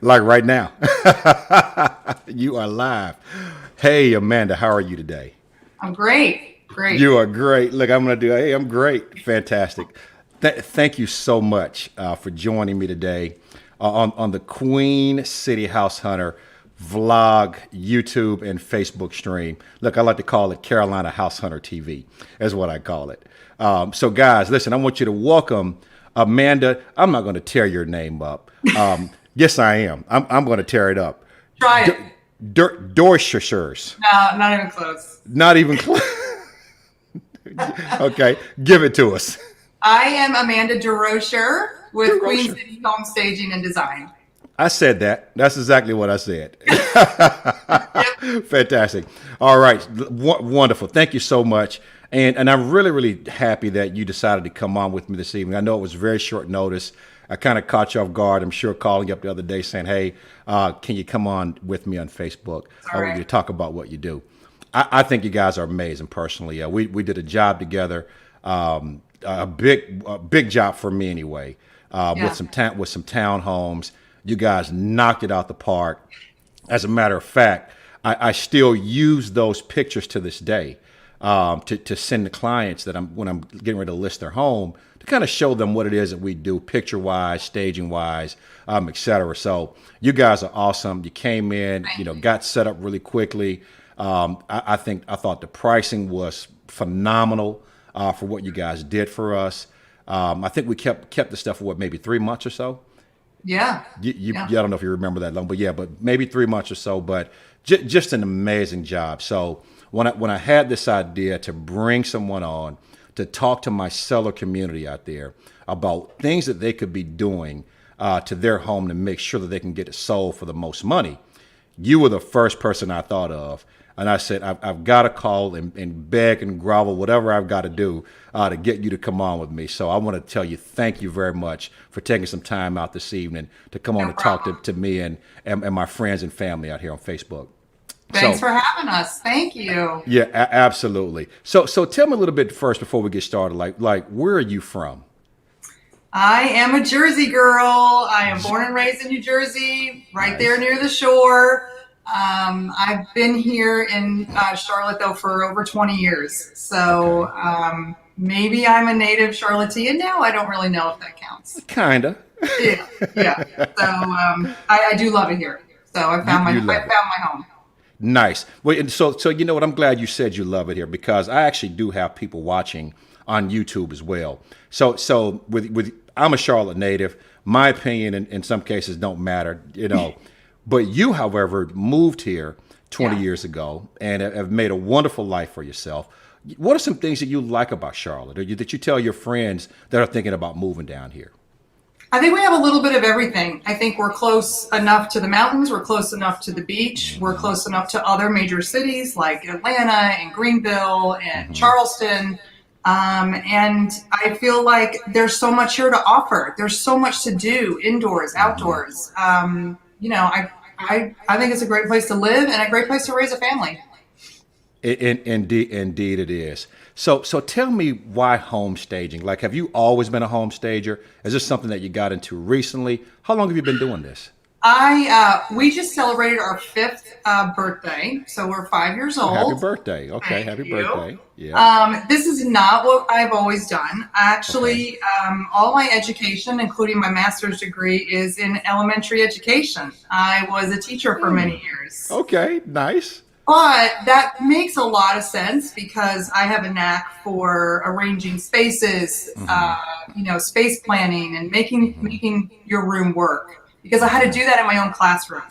Like right now. You are live. Hey, Amanda, how are you today? I'm great. Great. You are great. Look, I'm going to do, hey, I'm great. Fantastic. Thank you so much for joining me today on the Queen City House Hunter vlog, YouTube, and Facebook stream. Look, I like to call it Carolina House Hunter TV, is what I call it. So, guys, listen, I want you to welcome Amanda. I'm not going to tear your name up. Yes, I am. I'm going to tear it up. Try D- it. Desrochers. No, not even close. Not even close. Okay, give it to us. I am Amanda Desrochers with Queen Desrochers. City Home Staging and Design. I said that. That's exactly what I said. Yep. Fantastic. All right, wonderful. Thank you so much. And I'm really, really happy that you decided to come on with me this evening. I know it was very short notice. I kind of caught you off guard. I'm sure calling you up the other day saying, hey, can you come on with me on Facebook? I All want right. you to talk about what you do. I think you guys are amazing personally. We did a job together, a big job for me anyway, Yeah. with some townhomes. You guys knocked it out the park. As a matter of fact, I still use those pictures to this day to send the clients that when I'm getting ready to list their home to kind of show them what it is that we do picture wise, staging wise, et cetera. So you guys are awesome. You came in, Thank you. got set up really quickly. I thought the pricing was phenomenal for what you guys did for us. I think we kept the stuff for what, maybe 3 months or so. Yeah. I Yeah. don't know if you remember that long, but yeah, but maybe 3 months or so. But just an amazing job. So when I had this idea to bring someone on to talk to my seller community out there about things that they could be doing to their home to make sure that they can get it sold for the most money, you were the first person I thought of. And I said, I've got to call and beg and grovel, whatever I've got to do to get you to come on with me. So I want to tell you, thank you very much for taking some time out this evening to come on No and talk problem. to me and my friends and family out here on Facebook. Thanks So, for having us. Thank you. yeah, absolutely. So tell me a little bit first before we get started. Like where are you from? I am a Jersey girl. I am born and raised in New Jersey, right there Nice. near the shore. I've been here in Charlotte though for over 20 years. So Okay. maybe I'm a native Charlottean now. I don't really know if that counts. Kinda. Yeah, yeah. So I do love it here. So You I love found it. my home. Nice. Well, and so you know what? I'm glad you said you love it here because I actually do have people watching on YouTube as well. So with I'm a Charlotte native. My opinion in some cases don't matter, But you, however, moved here 20 Yeah. years ago and have made a wonderful life for yourself. What are some things that you like about Charlotte, or that you tell your friends that are thinking about moving down here? I think we have a little bit of everything. I think we're close enough to the mountains. We're close enough to the beach. We're close enough to other major cities like Atlanta and Greenville and Charleston. And I feel like there's so much here to offer. There's so much to do indoors, outdoors. I think it's a great place to live and a great place to raise a family. Indeed, it is. So tell me why home staging? Like, have you always been a home stager? Is this something that you got into recently? How long have you been doing this? We just celebrated our fifth birthday, so we're 5 years Oh, happy old. birthday. Okay, Thank happy you. birthday. Yeah. This is not what I've always done. Okay. Actually, all my education, including my master's degree, is in elementary education. I was a teacher for many years. Okay, nice. But that makes a lot of sense because I have a knack for arranging spaces, space planning and making your room work because I had to do that in my own classroom.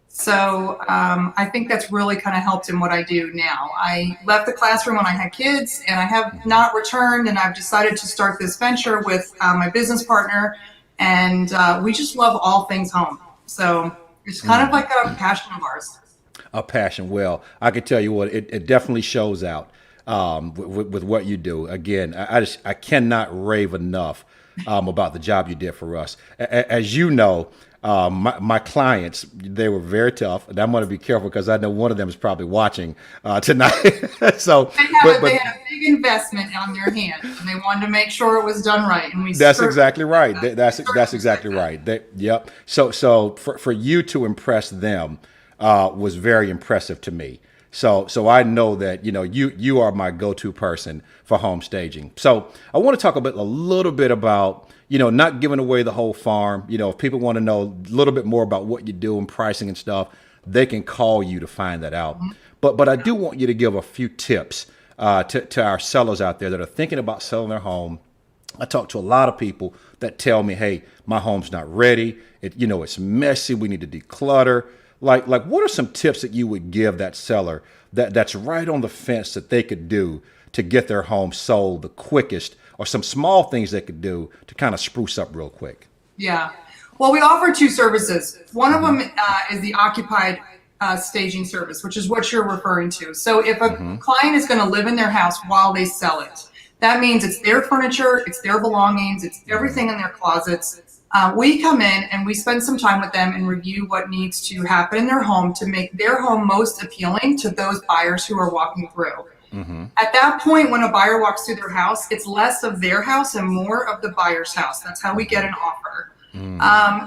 So I think that's really kind of helped in what I do now. I left the classroom when I had kids, and I have not returned. And I've decided to start this venture with my business partner, and we just love all things home. So it's kind of like a passion of ours. A passion. Well, I can tell you what, it definitely shows out with what you do. Again, I cannot rave enough about the job you did for us. As you know, My clients, they were very tough, and I'm going to be careful because I know one of them is probably watching tonight. So, they had a big investment on their hands, and they wanted to make sure it was done right. And that's exactly right. That's exactly right. Yep. So for you to impress them was very impressive to me. So I know that you are my go-to person for home staging. So I want to talk a little bit about not giving away the whole farm. If people want to know a little bit more about what you do and pricing and stuff, they can call you to find that out. But I do want you to give a few tips to our sellers out there that are thinking about selling their home. I talk to a lot of people that tell me, hey, my home's not ready. It's messy. We need to declutter. Like what are some tips that you would give that seller that's right on the fence that they could do to get their home sold the quickest, or some small things they could do to kind of spruce up real quick? Yeah. Well, we offer two services. One of them is the occupied staging service, which is what you're referring to. So if a client is going to live in their house while they sell it, that means it's their furniture, it's their belongings, it's everything in their closets. We come in and we spend some time with them and review what needs to happen in their home to make their home most appealing to those buyers who are walking through. At that point, when a buyer walks through their house, it's less of their house and more of the buyer's house. That's how we get an offer.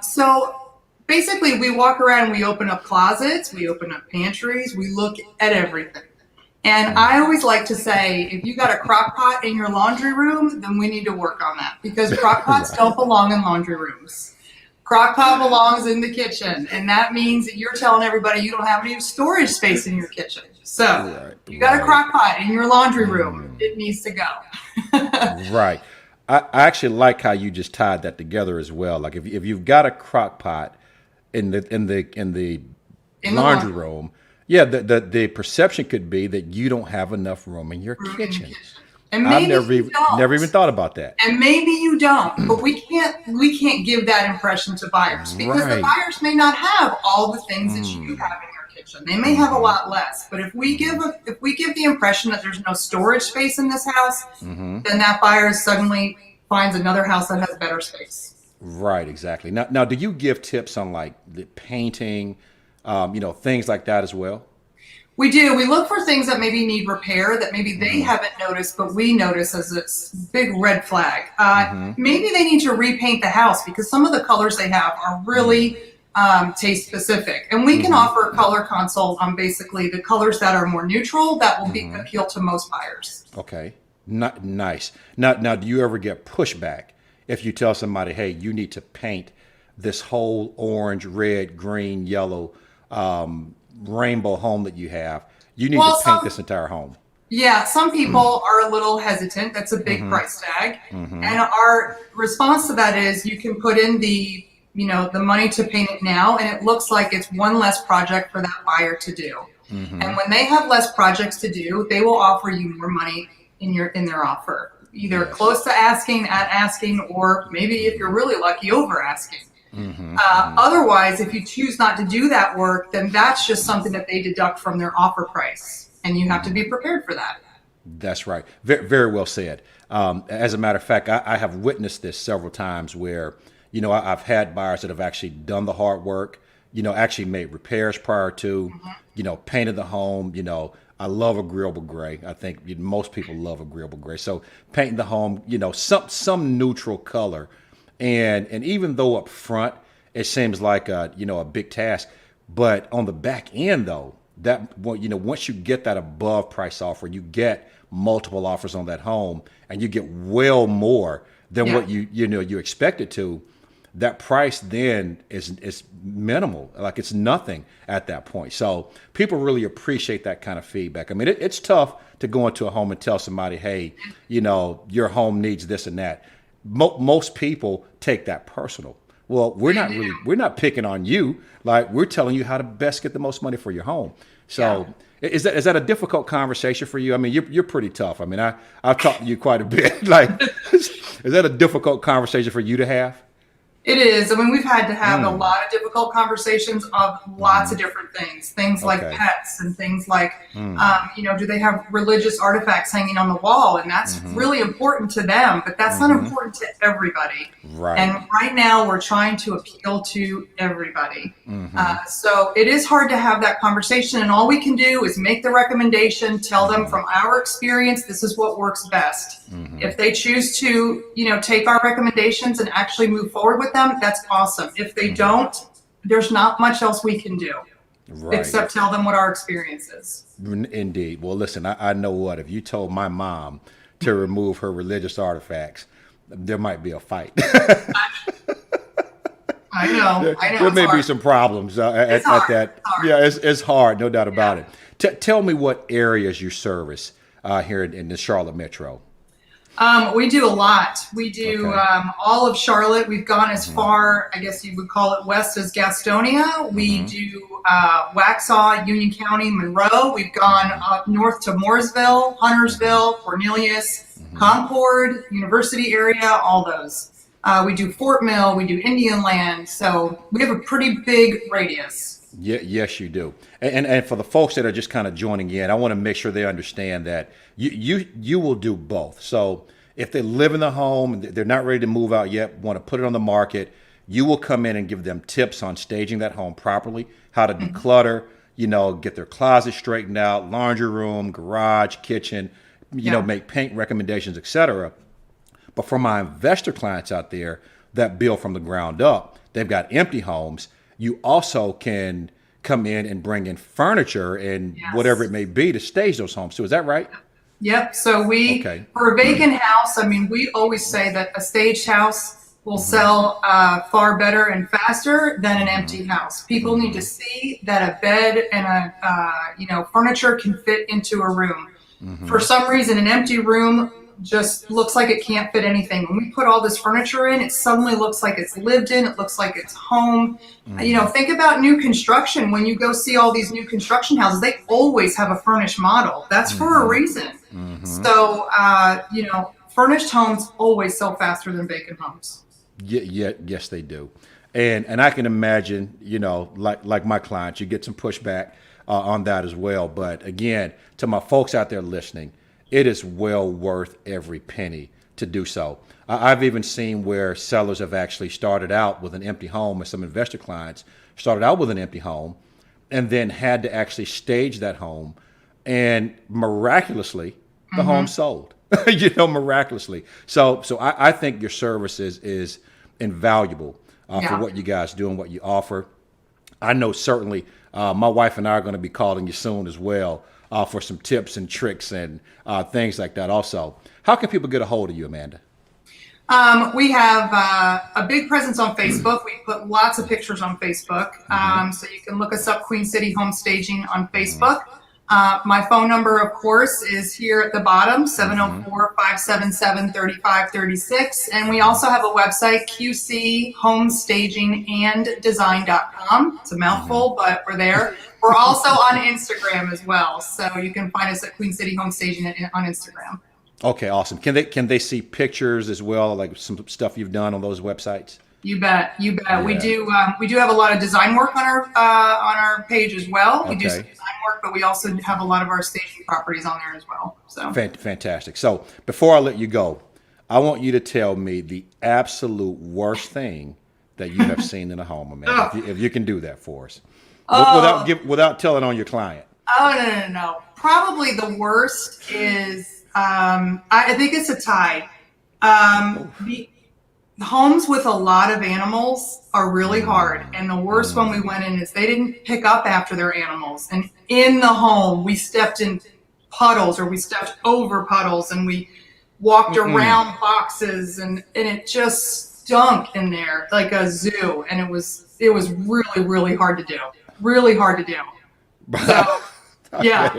So basically, we walk around and we open up closets, we open up pantries, we look at everything. And I always like to say, if you got a crock pot in your laundry room, then we need to work on that, because crock pots don't belong in laundry rooms. Crock pot belongs in the kitchen. And that means that you're telling everybody you don't have any storage space in your kitchen. So you got a crock pot in your laundry room, it needs to go. Right. I actually like how you just tied that together as well. Like if you've got a crock pot in the laundry room, yeah, the perception could be that you don't have enough room in your kitchen. And maybe I've never even thought about that. And maybe you don't, but we can't give that impression to buyers, because the buyers may not have all the things that you have in your kitchen. They may have a lot less. But if we give the impression that there's no storage space in this house, then that buyer suddenly finds another house that has better space. Right, exactly. Now, do you give tips on like the painting, things like that as well? We do. We look for things that maybe need repair, that maybe they haven't noticed, but we notice as a big red flag. Maybe they need to repaint the house, because some of the colors they have are really taste specific. And we can offer a color consult on basically the colors that are more neutral that will appeal to most buyers. Okay. Nice. Now, do you ever get pushback if you tell somebody, hey, you need to paint this whole orange, red, green, yellow, rainbow home that you have? You need to paint this entire home. Yeah, some people are a little hesitant. That's a big price tag. And our response to that is, you can put in the money to paint it now, and it looks like it's one less project for that buyer to do. And when they have less projects to do, they will offer you more money in their offer, either close to asking, at asking, or maybe if you're really lucky, over asking. Otherwise, if you choose not to do that work, then that's just something that they deduct from their offer price, and you have to be prepared for that. That's right. Very, very well said. As a matter of fact, I have witnessed this several times where, I've had buyers that have actually done the hard work, actually made repairs prior to, painted the home. I love agreeable gray. I think most people love agreeable gray. So painting the home, some neutral color. And even though up front it seems like a big task, but on the back end though, once you get that above price offer, you get multiple offers on that home, and you get well more than what you expected to. That price then is minimal, like it's nothing at that point. So people really appreciate that kind of feedback. I mean, it's tough to go into a home and tell somebody, hey, your home needs this and that. Most people take that personal. Well, we're not picking on you. Like, we're telling you how to best get the most money for your home. So is that a difficult conversation for you? I mean, you're pretty tough. I mean, I've talked to you quite a bit. Like, is that a difficult conversation for you to have? It is. I mean, we've had to have a lot of difficult conversations of lots of different things like Okay. pets and things like, do they have religious artifacts hanging on the wall? And that's really important to them, but that's not important to everybody. Right. And right now we're trying to appeal to everybody. So it is hard to have that conversation, and all we can do is make the recommendation, tell them from our experience, this is what works best. If they choose to, take our recommendations and actually move forward with them, that's awesome. If they don't, there's not much else we can do except tell them what our experience is. Indeed. Well, listen, I know what, if you told my mom to remove her religious artifacts, there might be a fight. I know. There may be some problems at that. Yeah, it's hard, no doubt about it. Tell me what areas you service here in the Charlotte metro. We do a lot. We do all of Charlotte. We've gone as far, I guess you would call it, west as Gastonia. We do Waxhaw, Union County, Monroe. We've gone up north to Mooresville, Huntersville, Cornelius, Concord, University area, all those. We do Fort Mill. We do Indian Land. So we have a pretty big radius. Yeah, yes, you do. And for the folks that are just kind of joining in, I want to make sure they understand that you will do both. So if they live in the home, they're not ready to move out yet, want to put it on the market, you will come in and give them tips on staging that home properly, how to declutter, get their closet straightened out, laundry room, garage, kitchen, make paint recommendations, etc. But for my investor clients out there that build from the ground up, they've got empty homes. You also can come in and bring in furniture and whatever it may be to stage those homes too. Is that right? Yep. So for a vacant house, I mean, we always say that a staged house will sell far better and faster than an empty house. People need to see that a bed and furniture can fit into a room. For some reason, an empty room just looks like it can't fit anything. When we put all this furniture in, it suddenly looks like it's lived in. It looks like it's home. Think about new construction. When you go see all these new construction houses, they always have a furnished model. That's for a reason. So, furnished homes always sell faster than vacant homes. Yes, they do. And I can imagine, like my clients, you get some pushback on that as well. But again, to my folks out there listening, it is well worth every penny to do so. I've even seen where sellers have actually started out with an empty home, and some investor clients started out with an empty home and then had to actually stage that home, and miraculously the home sold. Miraculously. So I think your service is invaluable for what you guys do and what you offer. I know certainly my wife and I are going to be calling you soon as well for some tips and tricks and things like that also. How can people get a hold of you, Amanda? We have a big presence on Facebook. We put lots of pictures on Facebook. So you can look us up, Queen City Home Staging on Facebook. My phone number, of course, is here at the bottom, 704-577-3536. And we also have a website, qchomestaginganddesign.com. It's a mouthful, but we're there. We're also on Instagram as well. So you can find us at Queen City Home Staging on Instagram. Okay, awesome. Can they see pictures as well, like some stuff you've done on those websites? You bet. Yeah. We do have a lot of design work on our page as well. We do some design work, but we also have a lot of our staging properties on there as well. So fantastic. So before I let you go, I want you to tell me the absolute worst thing that you have seen in a home, Amanda. If you can do that for us, without telling on your client. Oh no. Probably the worst is I think it's a tie. The homes with a lot of animals are really hard. And the worst one we went in is they didn't pick up after their animals. And in the home, we stepped in puddles, or we stepped over puddles, and we walked around boxes, and it just stunk in there like a zoo. And it was really, really hard to do. Really hard to do. So, yeah.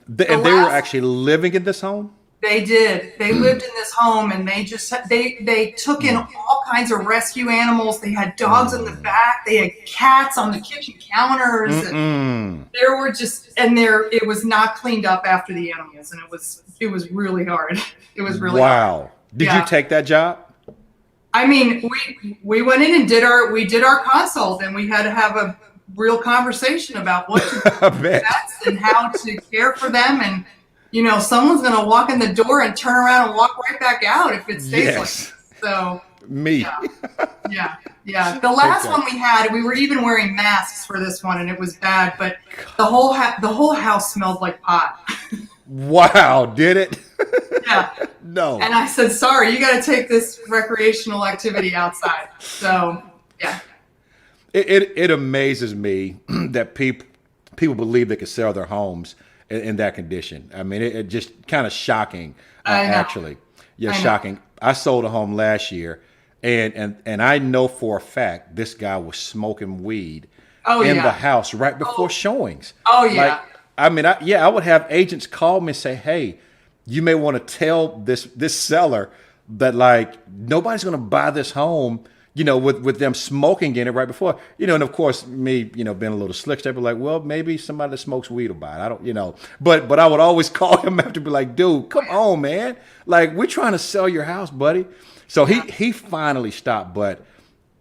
And they were actually living in this home? They did. They lived in this home, and they just they took in all kinds of rescue animals. They had dogs in the back. They had cats on the kitchen counters. And there were it was not cleaned up after the animals, and it was really hard. It was really hard. Wow. Did you take that job? I mean, we went in and did our consult, and we had to have a real conversation about what to do I with bet. pets and how to care for them. And someone's going to walk in the door and turn around and walk right back out if it stays like Yes. this. So Me. yeah, yeah. The last Okay. one we had, we were even wearing masks for this one, and it was bad. But the whole house smelled like pot. Wow, did it? Yeah. No. And I said, sorry, you got to take this recreational activity outside. So, yeah. It amazes me that people believe they could sell their homes in that condition. I mean, it just kind of shocking, I know. actually. Yeah, I know. shocking. I sold a home last year, and I know for a fact this guy was smoking weed Oh, in yeah. the house right before showings. Oh, yeah. Like, I mean, I would have agents call me and say, "Hey, you may want to tell this seller that like nobody's going to buy this home, with them smoking in it right before, and of course me, being a little slick, they'd be like, well, maybe somebody that smokes weed will buy it. I don't, but I would always call him after, be like, dude, come on, man, like we're trying to sell your house, buddy. So he finally stopped, but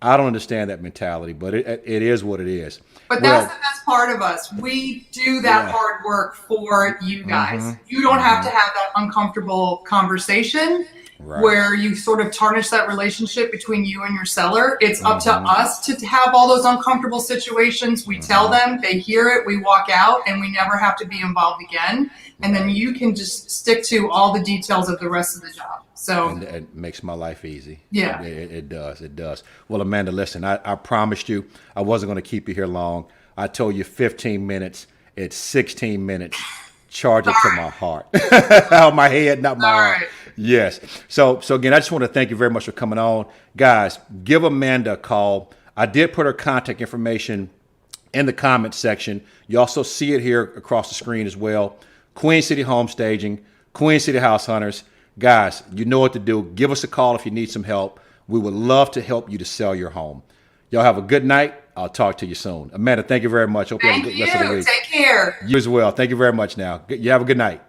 I don't understand that mentality, but it is what it is. But Well, that's the best part of us. We do that Yeah. hard work for you guys. You don't have to have that uncomfortable conversation Right. where you sort of tarnish that relationship between you and your seller. It's up to us to have all those uncomfortable situations. We tell them, they hear it, we walk out, and we never have to be involved again. And then you can just stick to all the details of the rest of the job. So And it makes my life easy. Yeah. It does. It does. Well, Amanda, listen, I promised you I wasn't going to keep you here long. I told you 15 minutes. It's 16 minutes. Charge it to my heart. Out my head, not my All heart. right. Yes. So again, I just want to thank you very much for coming on. Guys, give Amanda a call. I did put her contact information in the comments section. You also see it here across the screen as well. Queen City Home Staging, Queen City House Hunters. Guys, you know what to do. Give us a call if you need some help. We would love to help you to sell your home. Y'all have a good night. I'll talk to you soon. Amanda, thank you very much. Hope you have a thank good rest of the you. week. Take care. You as well. Thank you very much now. You have a good night.